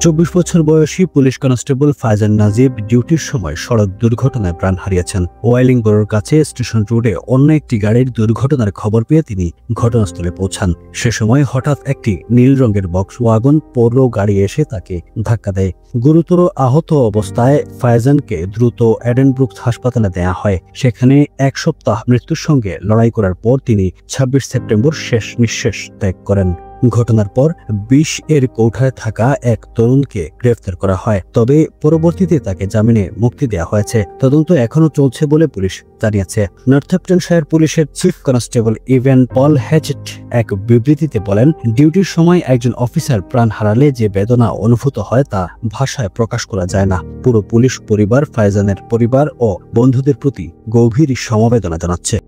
24 বছর বয়সী police constable Faizan Najib ডিউটির সময় সড়ক দুর্ঘটনায় প্রাণ হারিয়েছেন। ওয়াইলিং বরোর কাছে স্টেশন রোডে অন্য একটি গাড়ির দুর্ঘটনার খবর পেয়ে তিনি ঘটনাস্থলে পৌঁছান। সে সময় হঠাৎ একটি নীল রঙের বক্স ওয়াগন পৌর গাড়ি এসে তাকে ধাক্কা দেয়। গুরুতর আহত অবস্থায় ফায়জানকে দ্রুত এডেনব্রুক হাসপাতালে নেওয়া হয়। সেখানে এক সপ্তাহ মৃত্যুর সঙ্গে লড়াই করার পর তিনি 26 সেপ্টেম্বর শেষ নিঃশ্বাস ত্যাগ করেন। ঘটনার পর 20 এর কোঠায় থাকা এক তরুণকে গ্রেফতার করা হয়, তবে পরবর্তীতে তাকে জামিনে মুক্তি দেওয়া হয়েছে। তদন্ত এখনো চলছে বলে পুলিশ জানিয়েছে। নর্থহ্যাম্পটনশায়ার পুলিশের চিফ কনস্টেবল ইভেন পল হ্যাচেট এক বিবৃতিতে বলেন, ডিউটির সময় একজন অফিসার প্রাণ হারালে যে বেদনা অনুভূত হয় তা ভাষায় প্রকাশ করা যায় না। পুরো পুলিশ পরিবার ফায়জানের পরিবার ও বন্ধুদের প্রতি গভীর সমবেদনা জানাচ্ছে।